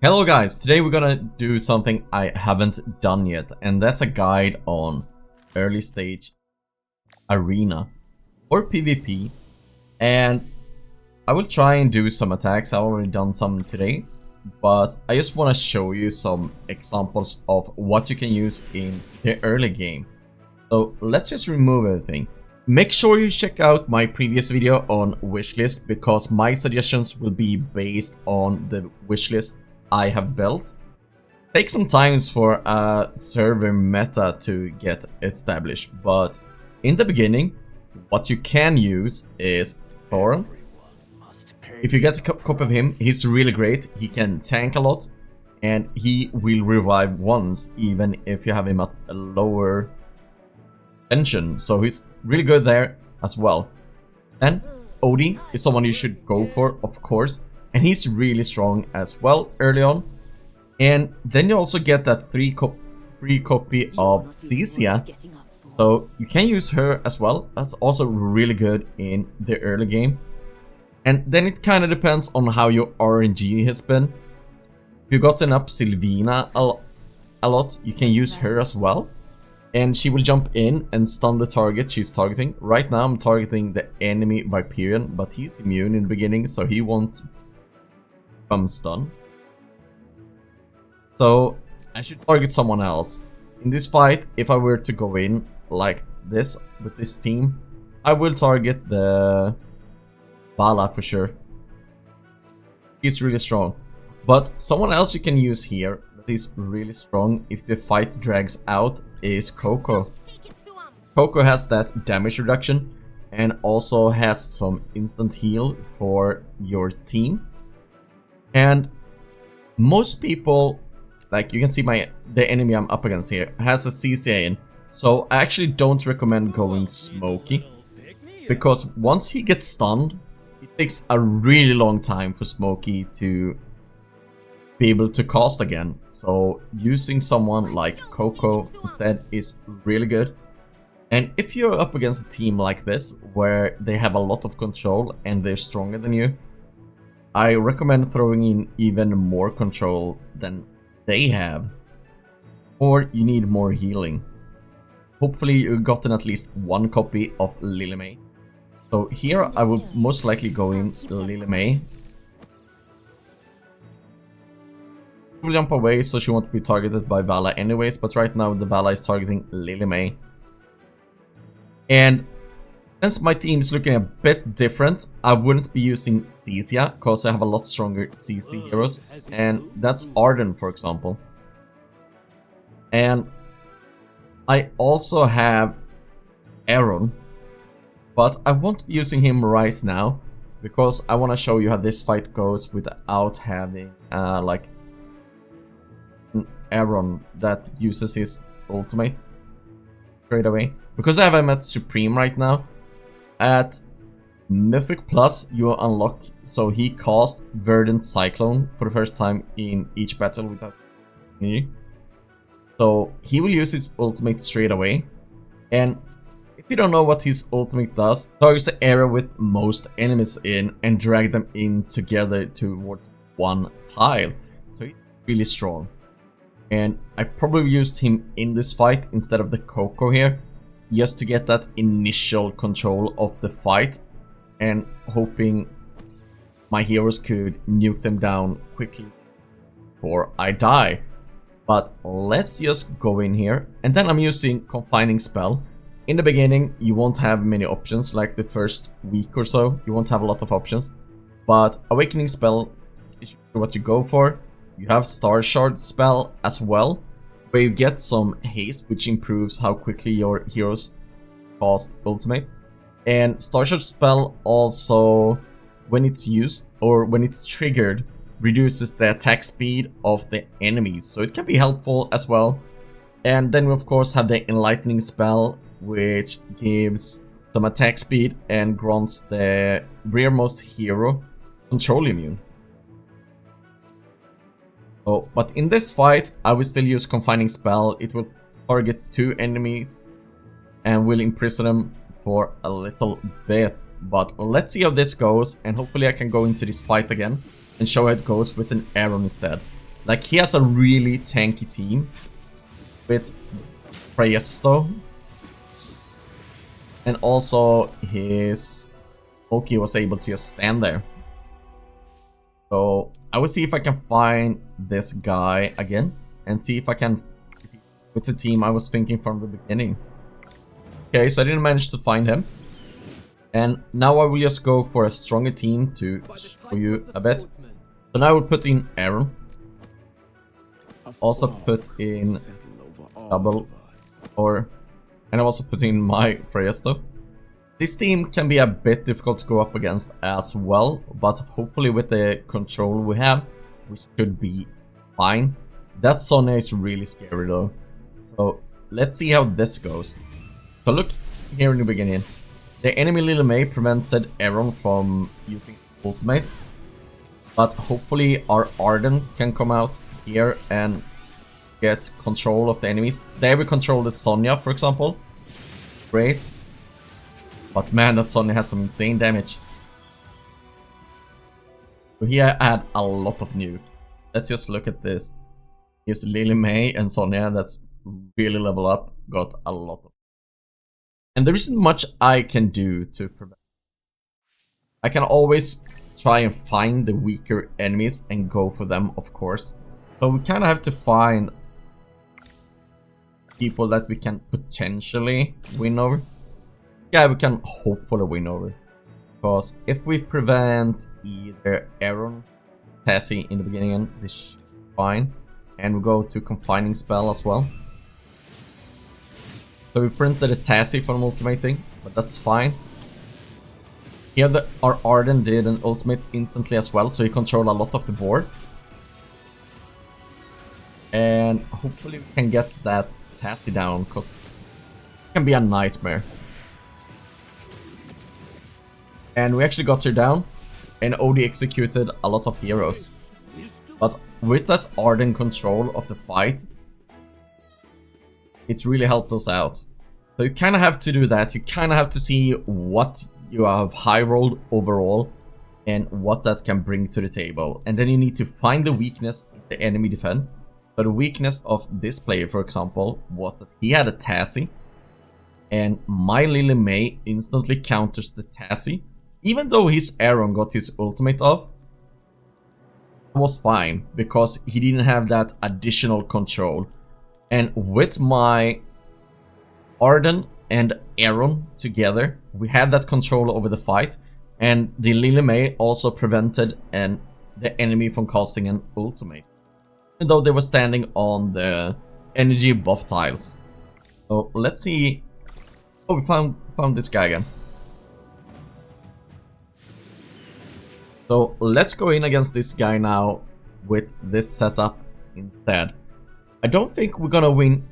Hello guys, today we're gonna do something I haven't done yet, and that's a guide on early stage arena or PvP. And I will try and do some attacks. I've already done some today, but I just want to show you some examples of what you can use in the early game. So let's just remove everything. Make sure you check out my previous video on wishlist, because my suggestions will be based on the wishlist I have built. Take some time for a server meta to get established, but in the beginning, what you can use is Thoron. If you get a copy of him, he's really great. He can tank a lot, and he will revive once, even if you have him at a lower tension. So he's really good there as well. And Odie is someone you should go for, of course. And he's really strong as well early on. And then you also get that free copy of Zacess. So you can use her as well. That's also really good in the early game. And then it kind of depends on how your RNG has been. If you've gotten up Sylvina a lot, you can use her as well. And she will jump in and stun the target she's targeting. Right now I'm targeting the enemy Viperian, but he's immune in the beginning, so he won't stun. So I should target someone else. In this fight, if I were to go in like this with this team, I will target the Bala for sure. He's really strong. But someone else you can use here that is really strong if the fight drags out is Coco. Coco has that damage reduction and also has some instant heal for your team. And most people, like you can see the enemy I'm up against here, has a CCA in. So I actually don't recommend going Smokey, because once he gets stunned, it takes a really long time for Smokey to be able to cast again. So using someone like Coco instead is really good. And if you're up against a team like this, where they have a lot of control and they're stronger than you, I recommend throwing in even more control than they have. Or you need more healing. Hopefully you've gotten at least one copy of Lily May. So here I will most likely go in Lily May. She'll jump away so she won't be targeted by Vala anyways, but right now the Vala is targeting Lily May. And since my team is looking a bit different, I wouldn't be using Zacess, because I have a lot stronger CC heroes, and that's Arden, for example. And I also have Aaron, but I won't be using him right now, because I want to show you how this fight goes without having like an Aaron that uses his ultimate straight away. Because I have him at Supreme right now. At Mythic Plus, you unlock, so he cast Verdant Cyclone for the first time in each battle without me. So he will use his ultimate straight away. And if you don't know what his ultimate does, targets the area with most enemies in and drag them in together towards one tile. So he's really strong. And I probably used him in this fight instead of the Coco here, just to get that initial control of the fight, and hoping my heroes could nuke them down quickly before I die. But let's just go in here, and then I'm using Confining Spell. In the beginning you won't have many options, like the first week or so you won't have a lot of options, but Awakening Spell is what you go for. You have Star Shard Spell as well, where you get some haste, which improves how quickly your heroes cast ultimate. And Star Shard Spell also, when it's used or when it's triggered, reduces the attack speed of the enemies, so it can be helpful as well. And then we of course have the Enlightening Spell, which gives some attack speed and grants the rearmost hero control immune. Oh, but in this fight, I will still use Confining Spell. It will target 2 enemies and will imprison them for a little bit. But let's see how this goes, and hopefully I can go into this fight again and show how it goes with an Aaron instead. Like, he has a really tanky team with Presto. And also his Oki was able to just stand there. So I will see if I can find this guy again and see if I can with the team I was thinking from the beginning. Okay, so I didn't manage to find him. And now I will just go for a stronger team to show you a bit. So now I will put in Aaron. Also put in double and I also put in my Freyasto. This team can be a bit difficult to go up against as well, but hopefully with the control we have, we should be fine. That Sonya is really scary though. So let's see how this goes. So look here in the beginning. The enemy Lily May prevented Aaron from using ultimate. But hopefully our Arden can come out here and get control of the enemies. There we control the Sonya, for example. Great. But man, that Sonya has some insane damage. So here I had a lot of nuke. Let's just look at this. Here's Lily May and Sonya that's really level up. Got a lot of. And there isn't much I can do to prevent. I can always try and find the weaker enemies and go for them, of course. So we kind of have to find people that we can potentially win over. Yeah, we can hopefully win over. Because if we prevent either Aaron, Tassie in the beginning, this should be fine. And we go to Confining Spell as well. So we printed a Tassie from ultimating, but that's fine. Here our Arden did an ultimate instantly as well, so he controlled a lot of the board. And hopefully we can get that Tassie down, because it can be a nightmare. And we actually got her down, and OD executed a lot of heroes. But with that Arden control of the fight, it really helped us out. So you kind of have to do that. You kind of have to see what you have high rolled overall and what that can bring to the table. And then you need to find the weakness in the enemy defense. So the weakness of this player, for example, was that he had a Tassie. And my Lily May instantly counters the Tassie. Even though his Aaron got his ultimate off, it was fine because he didn't have that additional control. And with my Arden and Aaron together, we had that control over the fight. And the Lily May also prevented the enemy from casting an ultimate. Even though they were standing on the energy buff tiles. So let's see. Oh, we found this guy again. So let's go in against this guy now with this setup instead. I don't think we're gonna win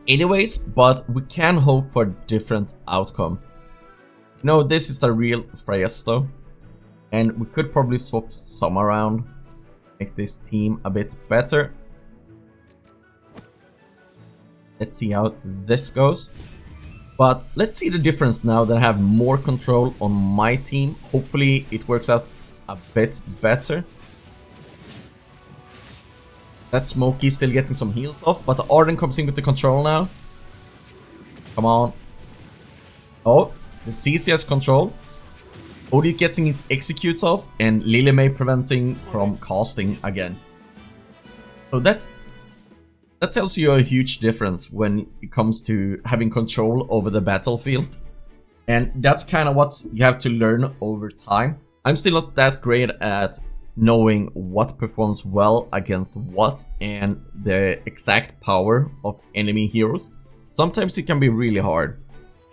anyways, but we can hope for a different outcome. No, this is the real Freyasto, and we could probably swap some around, make this team a bit better. Let's see how this goes. But let's see the difference now that I have more control on my team. Hopefully it works out a bit better. That Smokey still getting some heals off, but the Arden comes in with the control now. Come on. Oh, the CC has control. OD getting his executes off, and Lily May preventing from casting again. So that tells you a huge difference when it comes to having control over the battlefield. And that's kind of what you have to learn over time. I'm still not that great at knowing what performs well against what and the exact power of enemy heroes. Sometimes it can be really hard.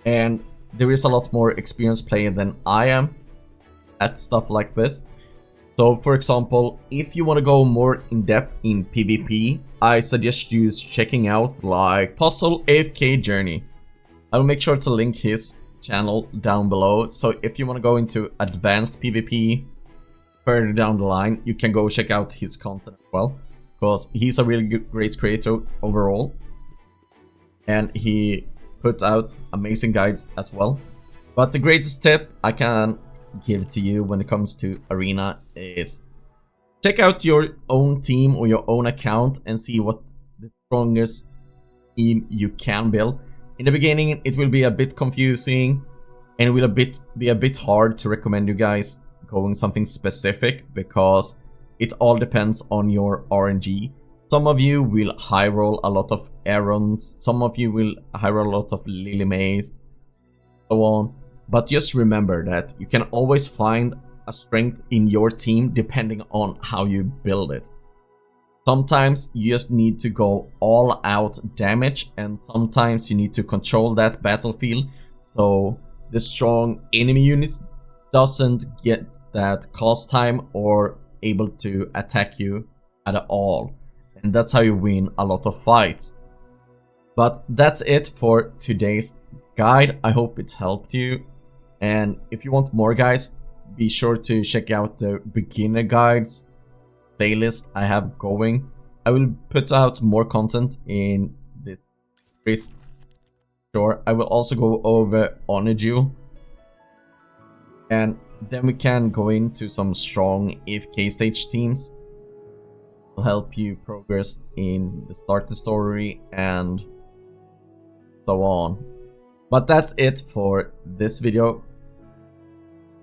And there is a lot more experienced player than I am at stuff like this. So for example, if you want to go more in depth in PvP, I suggest you checking out like Puzzle AFK Journey. I'll make sure to link his channel down below. So if you want to go into advanced PvP further down the line, you can go check out his content as well, because he's a really great creator overall, and he put out amazing guides as well. But the greatest tip I can give to you when it comes to arena is check out your own team or your own account and see what the strongest team you can build. In the beginning, it will be a bit confusing and it will be a bit hard to recommend you guys going something specific because it all depends on your RNG. Some of you will high roll a lot of Aarons, some of you will high roll a lot of Lily Mays, so on. But just remember that you can always find a strength in your team depending on how you build it. Sometimes you just need to go all out damage, and sometimes you need to control that battlefield so the strong enemy units doesn't get that cost time or able to attack you at all. And that's how you win a lot of fights. But that's it for today's guide. I hope it helped you. And if you want more guides, be sure to check out the beginner guides playlist I have going. I will put out more content in this series. Sure, I will also go over Honor Duel. And then we can go into some strong AFK stage teams. Will help you progress in the start the story and so on. But that's it for this video.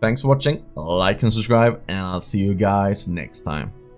Thanks for watching, like and subscribe, and I'll see you guys next time.